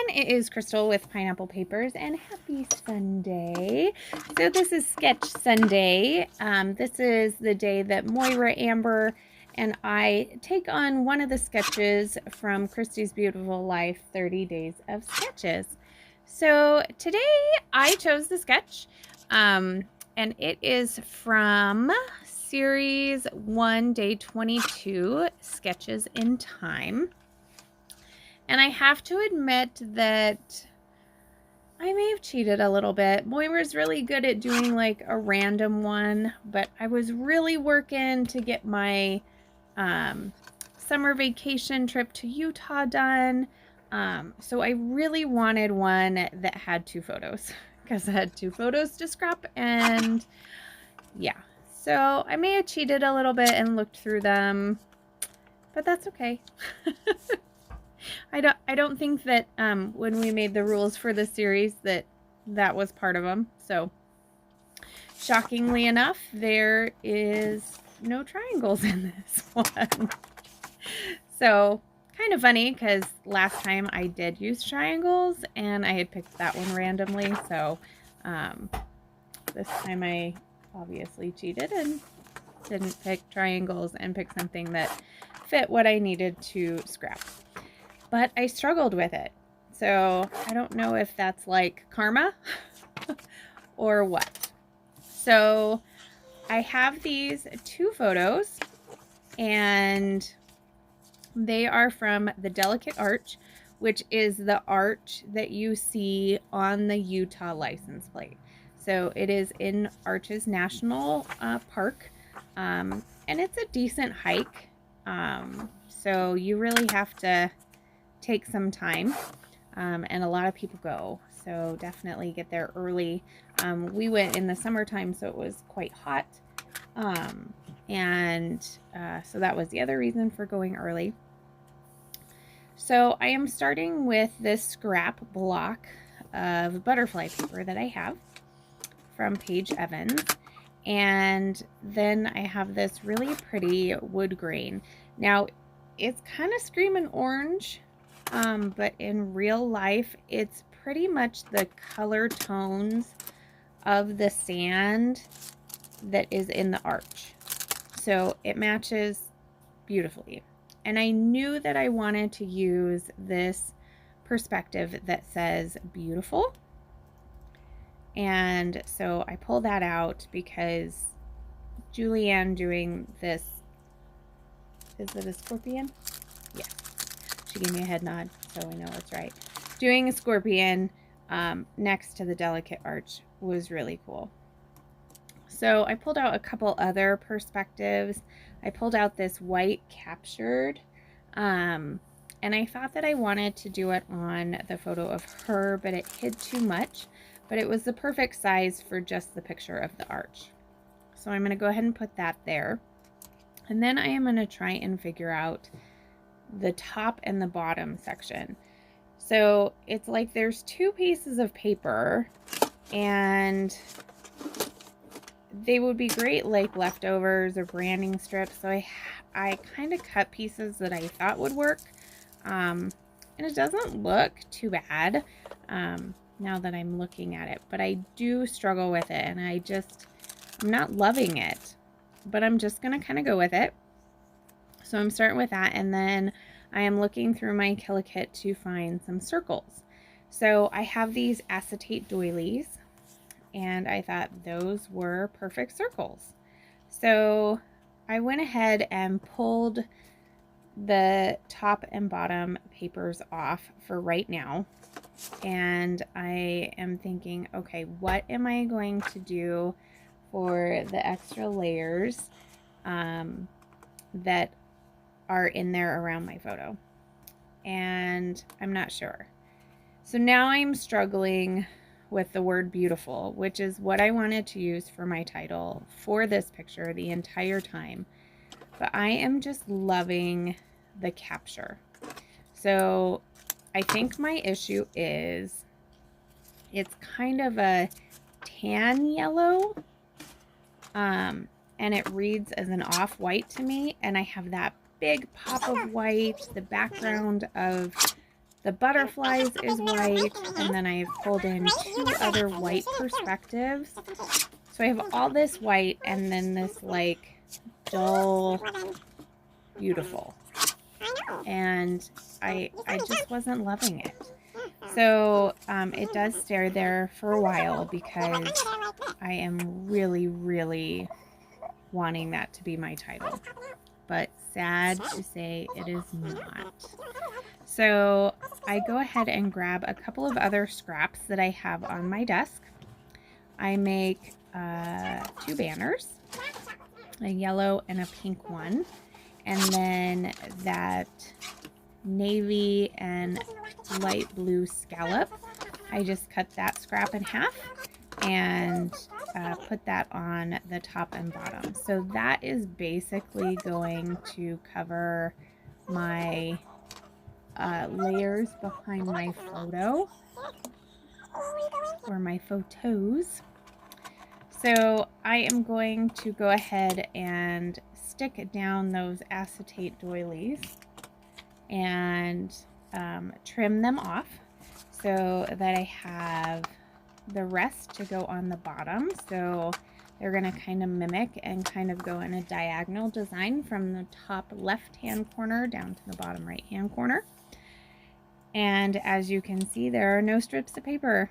it is Crystal with Pineapple Papers, and happy Sunday. So this is Sketch Sunday. This is the day that Moira, Amber, and I take on one of the sketches from Christy's Beautiful Life, 30 Days of Sketches. So today I chose the sketch, and it is from Series 1, Day 22, Sketches in Time. And I have to admit that I may have cheated a little bit. Moira's really good at doing like a random one, but I was really working to get my summer vacation trip to Utah done. So I really wanted one that had 2 photos because I had 2 photos to scrap, and yeah. So I may have cheated a little bit and looked through them, but that's okay. I don't think that when we made the rules for the series that was part of them. So shockingly enough, there is no triangles in this one. So kind of funny because last time I did use triangles and I had picked that one randomly. So this time I obviously cheated and didn't pick triangles and pick something that fit what I needed to scrap. But I struggled with it. So I don't know if that's like karma or what. So I have these 2 photos, and they are from the Delicate Arch, which is the arch that you see on the Utah license plate. So it is in Arches National Park, and it's a decent hike. So you really have to take some time, and a lot of people go, so definitely get there early. We went in the summertime, so it was quite hot, and so that was the other reason for going early. So I am starting with this scrap block of butterfly paper that I have from Paige Evans, and then I have this really pretty wood grain. Now it's kind of screaming orange, but in real life, it's pretty much the color tones of the sand that is in the arch. So it matches beautifully. And I knew that I wanted to use this perspective that says beautiful. And so I pull that out because Julianne doing this, is it a scorpion? Yes. She gave me a head nod, so I know it's right. Doing a scorpion next to the Delicate Arch was really cool. So I pulled out a couple other perspectives. I pulled out this white captured, and I thought that I wanted to do it on the photo of her, but it hid too much. But it was the perfect size for just the picture of the arch. So I'm going to go ahead and put that there. And then I am going to try and figure out the top and the bottom section. So it's like there's 2 pieces of paper, and they would be great like leftovers or branding strips. So I kind of cut pieces that I thought would work, and it doesn't look too bad now that I'm looking at it, but I do struggle with it, and I'm not loving it, but I'm just gonna kind of go with it. So I'm starting with that, and then I am looking through my Kit to find some circles. So I have these acetate doilies, and I thought those were perfect circles. So I went ahead and pulled the top and bottom papers off for right now. And I am thinking, okay, what am I going to do for the extra layers that are in there around my photo? And I'm not sure. So now I'm struggling with the word beautiful, which is what I wanted to use for my title for this picture the entire time. But I am just loving the capture. So I think my issue is it's kind of a tan yellow, and it reads as an off-white to me, and I have that big pop of white, the background of The butterflies is white, and then I've pulled in 2 other white perspectives. So I have all this white and then this like dull, beautiful. And I just wasn't loving it. So it does stay there for a while because I am really, really wanting that to be my title. But sad to say it is not. So I go ahead and grab a couple of other scraps that I have on my desk. I make 2 banners, a yellow and a pink one, and then that navy and light blue scallop. I just cut that scrap in half and put that on the top and bottom. So that is basically going to cover my layers behind my photo, or my photos. So I am going to go ahead and stick down those acetate doilies and trim them off so that I have the rest to go on the bottom. So they're going to kind of mimic and kind of go in a diagonal design from the top left hand corner down to the bottom right hand corner. And as you can see, there are no strips of paper,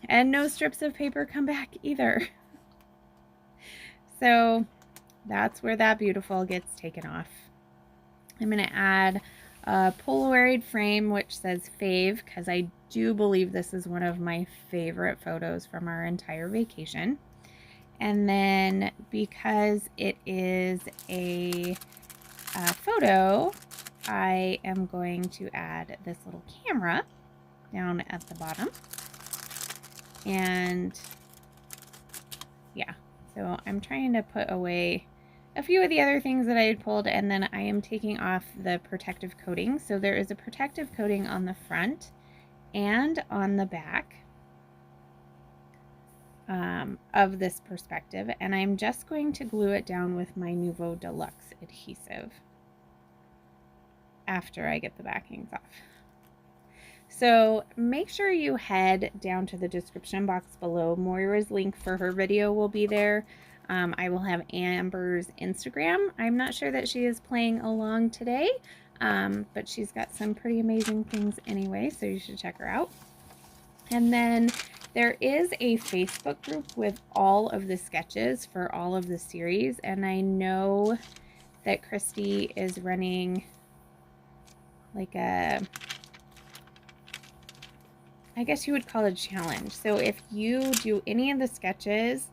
and no strips of paper come back either. So that's where that beautiful gets taken off. I'm going to add a Polaroid frame which says fave, because I do believe this is one of my favorite photos from our entire vacation. And then because it is a photo, I am going to add this little camera down at the bottom. And yeah, so I'm trying to put away a few of the other things that I had pulled, and then I am taking off the protective coating. So there is a protective coating on the front and on the back of this perspective, and I'm just going to glue it down with my Nouveau Deluxe adhesive after I get the backings off. So make sure you head down to the description box below. Moira's link for her video will be there. I will have Amber's Instagram. I'm not sure that she is playing along today, but she's got some pretty amazing things anyway, so you should check her out. And then there is a Facebook group with all of the sketches for all of the series, and I know that Christy is running like a, I guess you would call it a challenge. So if you do any of the sketches,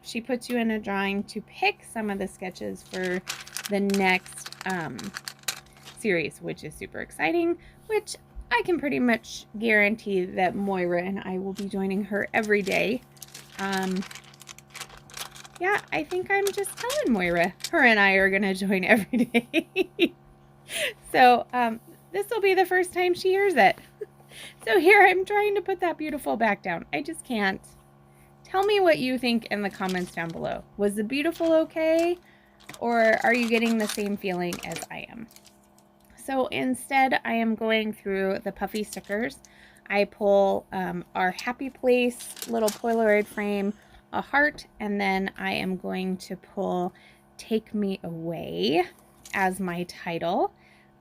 she puts you in a drawing to pick some of the sketches for the next series, which is super exciting, which I can pretty much guarantee that Moira and I will be joining her every day. Yeah, I think I'm just telling Moira her and I are going to join every day. So this will be the first time she hears it. So here I'm trying to put that beautiful back down. I just can't. Tell me what you think in the comments down below. Was the beautiful okay? Or are you getting the same feeling as I am? So instead, I am going through the puffy stickers. I pull our happy place little Polaroid frame, a heart, and then I am going to pull Take Me Away as my title.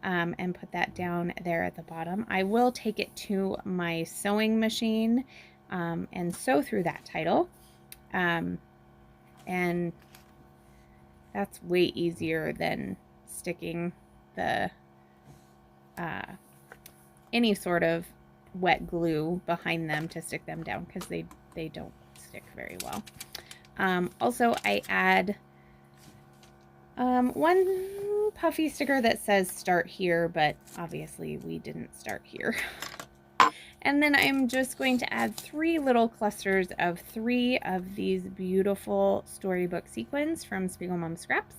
And put that down there at the bottom. I will take it to my sewing machine and sew through that title. And that's way easier than sticking the any sort of wet glue behind them to stick them down, because they don't stick very well. Also, I add one puffy sticker that says start here, but obviously we didn't start here. And then I'm just going to add 3 little clusters of 3 of these beautiful storybook sequins from Spiegel Mom Scraps.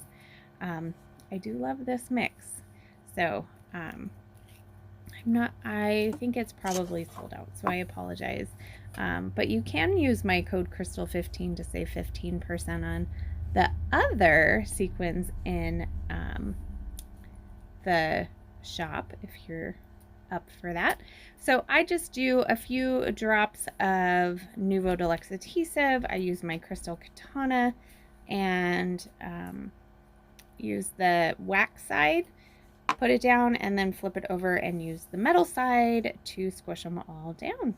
I do love this mix. So I think it's probably sold out, so I apologize. But you can use my code Crystal15 to save 15% on the other sequins in the shop if you're up for that. So I just do a few drops of Nuvo Deluxe adhesive. I use my Crystal Katana and use the wax side, put it down, and then flip it over and use the metal side to squish them all down.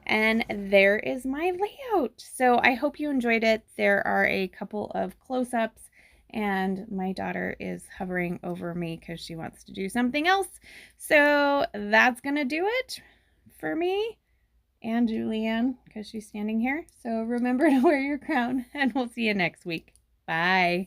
And there is my layout. So I hope you enjoyed it. There are a couple of close-ups, and my daughter is hovering over me because she wants to do something else. So that's gonna do it for me and Julianne because she's standing here. So remember to wear your crown, and we'll see you next week. Bye.